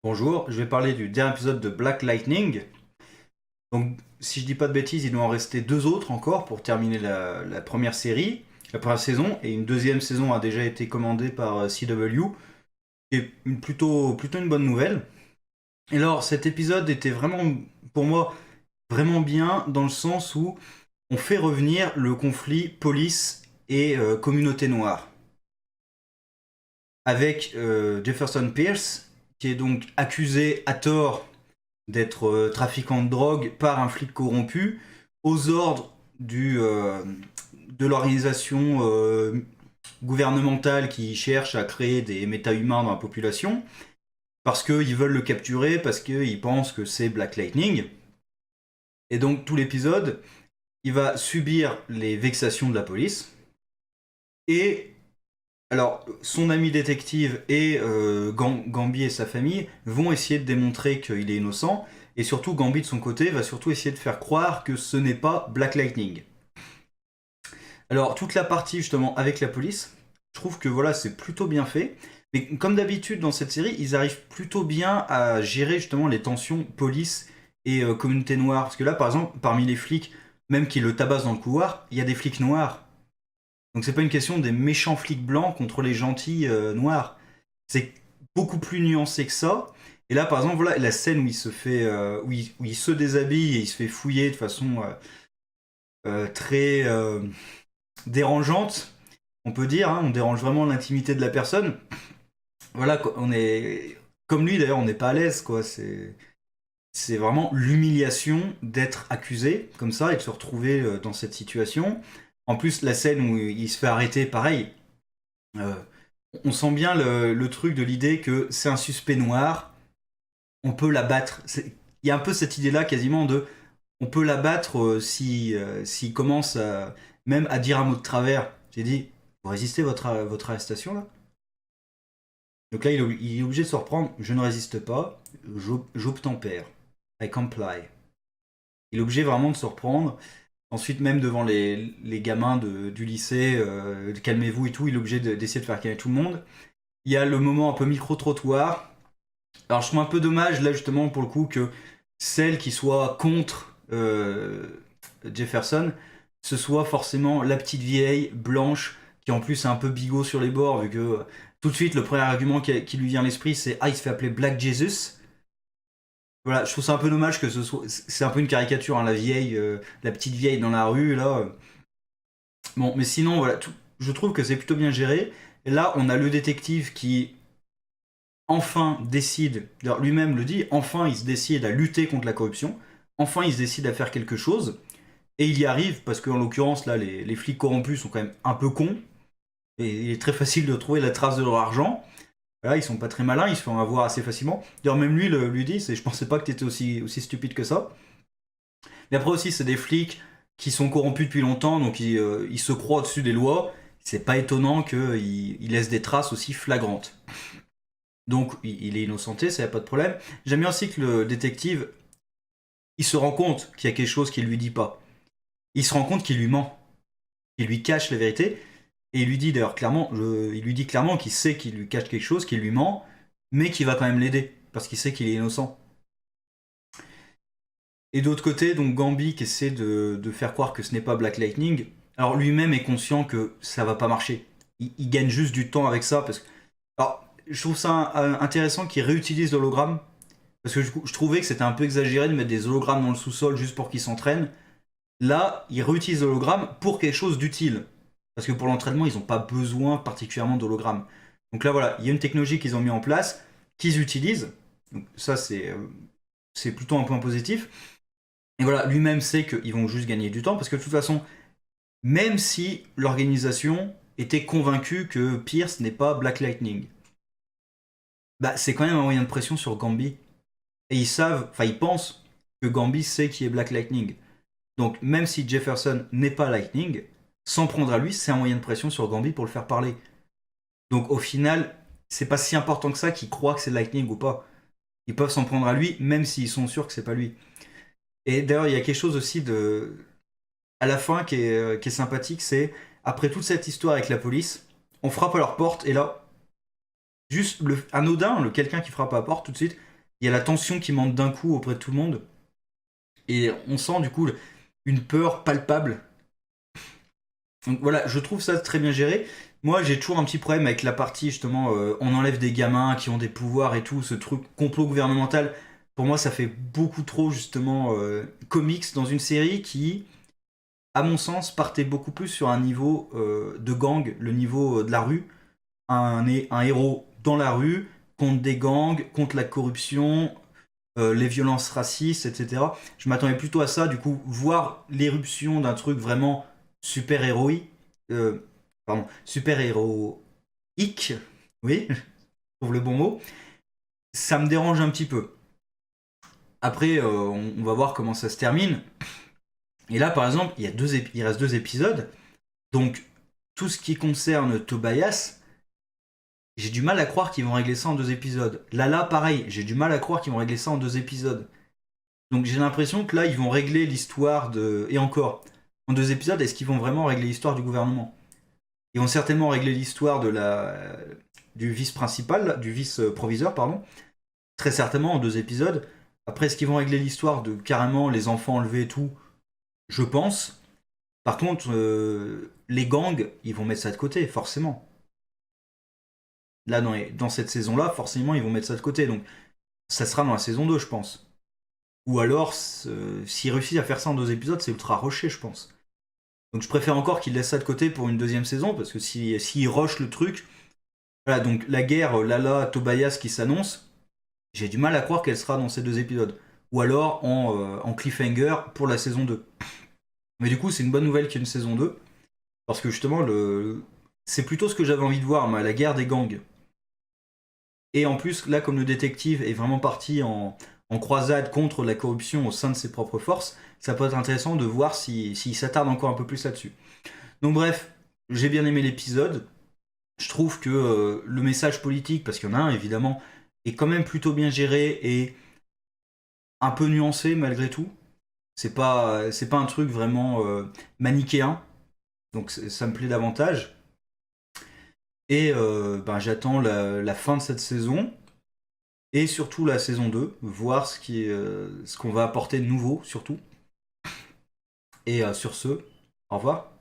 Bonjour, je vais parler du dernier épisode de Black Lightning. Donc, si je dis pas de bêtises, il doit en rester deux autres encore pour terminer la première série, la première saison, et une deuxième saison a déjà été commandée par CW, qui est plutôt une bonne nouvelle. Et alors, cet épisode était vraiment, pour moi, vraiment bien dans le sens où on fait revenir le conflit police et communauté noire. Avec Jefferson Pierce, qui est donc accusé à tort d'être trafiquant de drogue par un flic corrompu aux ordres de l'organisation gouvernementale qui cherche à créer des méta-humains dans la population parce qu'ils veulent le capturer, parce qu'ils pensent que c'est Black Lightning. Et donc tout l'épisode, il va subir les vexations de la police. Et alors, son ami détective et Gambi et sa famille vont essayer de démontrer qu'il est innocent. Et surtout, Gambi de son côté va surtout essayer de faire croire que ce n'est pas Black Lightning. Alors, toute la partie justement avec la police, je trouve que voilà, c'est plutôt bien fait. Mais comme d'habitude dans cette série, ils arrivent plutôt bien à gérer justement les tensions police et communauté noire. Parce que là, par exemple, parmi les flics, même qui le tabassent dans le couloir, il y a des flics noirs. Donc c'est pas une question des méchants flics blancs contre les gentils noirs. C'est beaucoup plus nuancé que ça. Et là, par exemple, voilà la scène où il se fait, où il se déshabille et il se fait fouiller de façon très dérangeante, on peut dire. Hein, on dérange vraiment l'intimité de la personne. Voilà, on est comme lui d'ailleurs, on n'est pas à l'aise, quoi. C'est vraiment l'humiliation d'être accusé comme ça et de se retrouver dans cette situation. En plus, la scène où il se fait arrêter, pareil, euh, on sent bien le truc de l'idée que c'est un suspect noir, on peut l'abattre. Il y a un peu cette idée-là quasiment de on peut l'abattre s'il commence même à dire un mot de travers. J'ai dit, vous résistez votre arrestation là. Donc là, il est obligé de se reprendre. Je ne résiste pas, j'obtempère. I comply. Il est obligé vraiment de se reprendre. Ensuite, même devant les gamins du lycée, calmez-vous et tout, il est obligé d'essayer de faire calmer tout le monde. Il y a le moment un peu micro-trottoir. Alors, je trouve un peu dommage, là, justement, pour le coup, que celle qui soit contre Jefferson, ce soit forcément la petite vieille, blanche, qui en plus est un peu bigot sur les bords, vu que tout de suite, le premier argument qui lui vient à l'esprit, c'est ah, il se fait appeler Black Jesus. Voilà, je trouve ça un peu dommage que ce soit. C'est un peu une caricature, hein, la vieille, la petite vieille dans la rue, là. Bon, mais sinon, voilà, je trouve que c'est plutôt bien géré. Et là, on a le détective qui, enfin, décide, d'ailleurs, lui-même le dit, enfin, il se décide à lutter contre la corruption. Enfin, il se décide à faire quelque chose. Et il y arrive, parce qu'en l'occurrence, là, les flics corrompus sont quand même un peu cons. Et il est très facile de trouver la trace de leur argent. Là, ils sont pas très malins, ils se font avoir assez facilement. D'ailleurs, même lui dit, je pensais pas que t'étais aussi stupide que ça. Mais après aussi, c'est des flics qui sont corrompus depuis longtemps, donc ils se croient au-dessus des lois. C'est pas étonnant qu'ils laissent des traces aussi flagrantes. Donc, il est innocenté, ça y a pas de problème. J'aime bien aussi que le détective, il se rend compte qu'il y a quelque chose qu'il lui dit pas. Il se rend compte qu'il lui ment, qu'il lui cache la vérité. Et il lui dit d'ailleurs clairement, il lui dit clairement qu'il sait qu'il lui cache quelque chose, qu'il lui ment, mais qu'il va quand même l'aider, parce qu'il sait qu'il est innocent. Et d'autre côté, donc Gambi qui essaie de faire croire que ce n'est pas Black Lightning, alors lui-même est conscient que ça va pas marcher. Il gagne juste du temps avec ça, parce que... Alors, je trouve ça intéressant qu'il réutilise l'hologramme, parce que je trouvais que c'était un peu exagéré de mettre des hologrammes dans le sous-sol juste pour qu'ils s'entraînent. Là, il réutilise l'hologramme pour quelque chose d'utile. Parce que pour l'entraînement, ils n'ont pas besoin particulièrement d'hologrammes. Donc là, voilà, il y a une technologie qu'ils ont mis en place, qu'ils utilisent. Donc ça, c'est plutôt un point positif. Et voilà, lui-même sait qu'ils vont juste gagner du temps, parce que de toute façon, même si l'organisation était convaincue que Pierce n'est pas Black Lightning, bah c'est quand même un moyen de pression sur Gambi. Et ils savent, enfin ils pensent que Gambi sait qui est Black Lightning. Donc même si Jefferson n'est pas Lightning, s'en prendre à lui, c'est un moyen de pression sur Gambi pour le faire parler. Donc au final, c'est pas si important que ça qu'ils croient que c'est Lightning ou pas. Ils peuvent s'en prendre à lui, même s'ils sont sûrs que c'est pas lui. Et d'ailleurs, il y a quelque chose aussi de à la fin qui est sympathique, c'est après toute cette histoire avec la police, on frappe à leur porte et là, juste un Odin, quelqu'un qui frappe à la porte tout de suite, Il y a la tension qui monte d'un coup auprès de tout le monde. Et on sent du coup une peur palpable. Donc voilà, je trouve ça très bien géré. Moi, j'ai toujours un petit problème avec la partie justement, on enlève des gamins qui ont des pouvoirs et tout, ce truc complot gouvernemental. Pour moi, ça fait beaucoup trop justement comics dans une série qui, à mon sens, partait beaucoup plus sur un niveau de gang, le niveau de la rue. Un héros dans la rue, contre des gangs, contre la corruption, les violences racistes, etc. Je m'attendais plutôt à ça, du coup, voir l'éruption d'un truc vraiment super héroïque, pardon, super héroïque, oui, je trouve le bon mot, ça me dérange un petit peu. Après, on va voir comment ça se termine. Et là, par exemple, il reste 2 épisodes, donc tout ce qui concerne Tobias, j'ai du mal à croire qu'ils vont régler ça en 2 épisodes. Lala, pareil, j'ai du mal à croire qu'ils vont régler ça en 2 épisodes. Donc j'ai l'impression que là, ils vont régler l'histoire de... Et encore, en 2 épisodes, est-ce qu'ils vont vraiment régler l'histoire du gouvernement? Ils vont certainement régler l'histoire du vice-principal, du vice-proviseur, pardon. Très certainement en 2 épisodes. Après, est-ce qu'ils vont régler l'histoire de carrément les enfants enlevés et tout? Je pense. Par contre, les gangs, ils vont mettre ça de côté, forcément. Là, dans cette saison-là, forcément, ils vont mettre ça de côté. Donc, ça sera dans la saison 2, je pense. Ou alors, s'ils réussissent à faire ça en 2 épisodes, c'est ultra rushé, je pense. Donc je préfère encore qu'ils laissent ça de côté pour une deuxième saison, parce que s'ils rushent le truc... Voilà, donc la guerre Lala-Tobias qui s'annonce, j'ai du mal à croire qu'elle sera dans ces 2 épisodes. Ou alors en cliffhanger pour la saison 2. Mais du coup, c'est une bonne nouvelle qu'il y ait une saison 2, parce que justement, c'est plutôt ce que j'avais envie de voir, moi, la guerre des gangs. Et en plus, là, comme le détective est vraiment parti en croisade contre la corruption au sein de ses propres forces, ça peut être intéressant de voir s'il s'attarde encore un peu plus là-dessus. Donc bref, j'ai bien aimé l'épisode. Je trouve que le message politique, parce qu'il y en a un évidemment, est quand même plutôt bien géré et un peu nuancé malgré tout. C'est pas un truc vraiment manichéen, donc ça me plaît davantage. Et ben, j'attends la fin de cette saison et surtout la saison 2, voir ce qu'on va apporter de nouveau surtout. Et sur ce, au revoir.